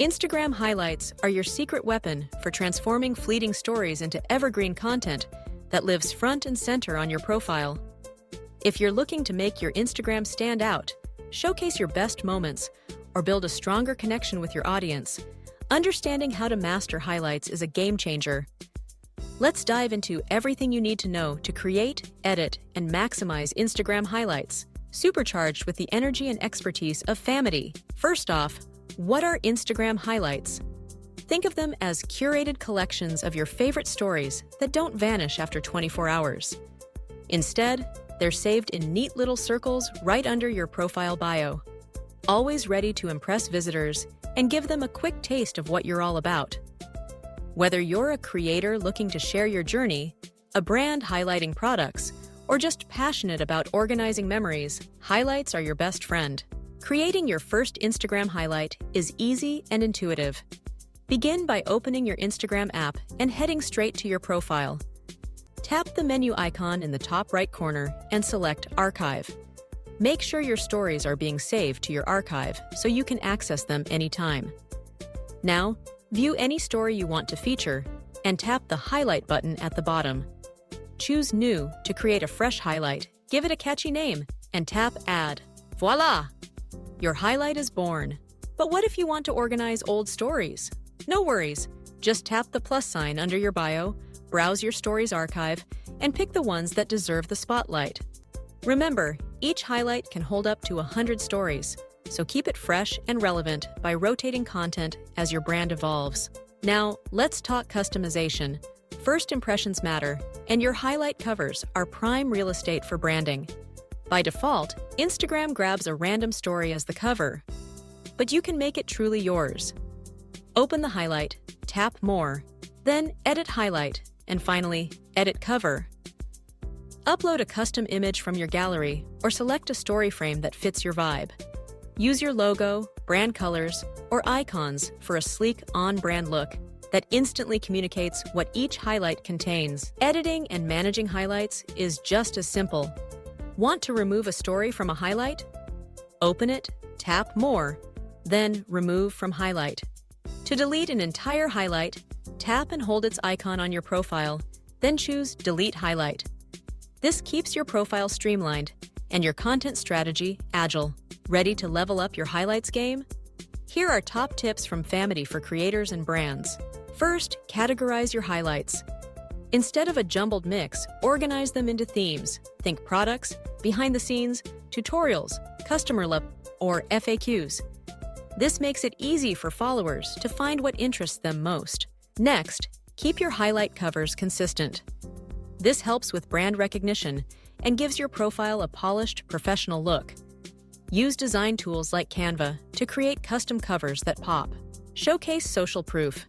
Instagram highlights are your secret weapon for transforming fleeting stories into evergreen content that lives front and center on your profile. If you're looking to make your Instagram stand out, showcase your best moments, or build a stronger connection with your audience, understanding how to master highlights is a game changer. Let's dive into everything you need to know to create, edit, and maximize Instagram highlights, supercharged with the energy and expertise of Famety. First off, what are Instagram highlights? Think of them as curated collections of your favorite stories that don't vanish after 24 hours. Instead, they're saved in neat little circles right under your profile bio, always ready to impress visitors and give them a quick taste of what you're all about. Whether you're a creator looking to share your journey, a brand highlighting products, or just passionate about organizing memories, highlights are your best friend. Creating your first Instagram highlight is easy and intuitive. Begin by opening your Instagram app and heading straight to your profile. Tap the menu icon in the top right corner and select Archive. Make sure your stories are being saved to your archive so you can access them anytime. Now, view any story you want to feature and tap the Highlight button at the bottom. Choose New to create a fresh highlight, give it a catchy name, and tap Add. Voila! Your highlight is born. But what if you want to organize old stories? No worries. Just tap the plus sign under your bio, browse your stories archive, and pick the ones that deserve the spotlight. Remember, each highlight can hold up to 100 stories, so keep it fresh and relevant by rotating content as your brand evolves. Now, let's talk customization. First impressions matter, and your highlight covers are prime real estate for branding. By default, Instagram grabs a random story as the cover, but you can make it truly yours. Open the highlight, tap More, then Edit Highlight, and finally, Edit Cover. Upload a custom image from your gallery or select a story frame that fits your vibe. Use your logo, brand colors, or icons for a sleek, on-brand look that instantly communicates what each highlight contains. Editing and managing highlights is just as simple. Want to remove a story from a highlight? Open it, tap More, then Remove from Highlight. To delete an entire highlight, tap and hold its icon on your profile, then choose Delete Highlight. This keeps your profile streamlined and your content strategy agile. Ready to level up your highlights game? Here are top tips from Famety for creators and brands. First, categorize your highlights. Instead of a jumbled mix, organize them into themes. Think products, behind the scenes, tutorials, customer love, or FAQs. This makes it easy for followers to find what interests them most. Next, keep your highlight covers consistent. This helps with brand recognition and gives your profile a polished, professional look. Use design tools like Canva to create custom covers that pop. Showcase social proof.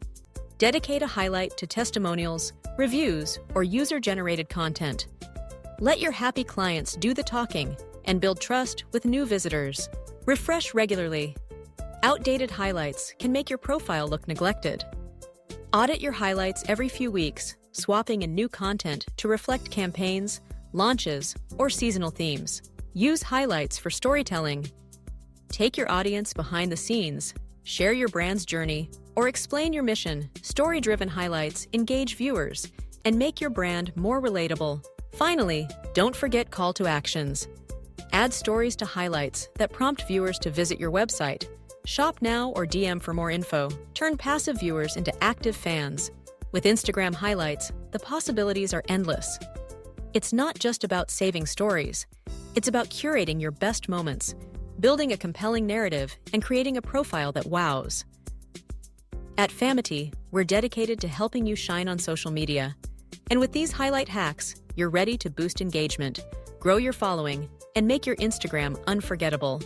Dedicate a highlight to testimonials, reviews, or user-generated content. Let your happy clients do the talking and build trust with new visitors. Refresh regularly. Outdated highlights can make your profile look neglected. Audit your highlights every few weeks, swapping in new content to reflect campaigns, launches, or seasonal themes. Use highlights for storytelling. Take your audience behind the scenes, share your brand's journey, or explain your mission. Story-driven highlights engage viewers and make your brand more relatable. Finally, don't forget call to actions. Add stories to highlights that prompt viewers to visit your website. Shop now or DM for more info. Turn passive viewers into active fans. With Instagram highlights, the possibilities are endless. It's not just about saving stories. It's about curating your best moments, building a compelling narrative, and creating a profile that wows. At Famety, we're dedicated to helping you shine on social media. And with these highlight hacks, you're ready to boost engagement, grow your following, and make your Instagram unforgettable.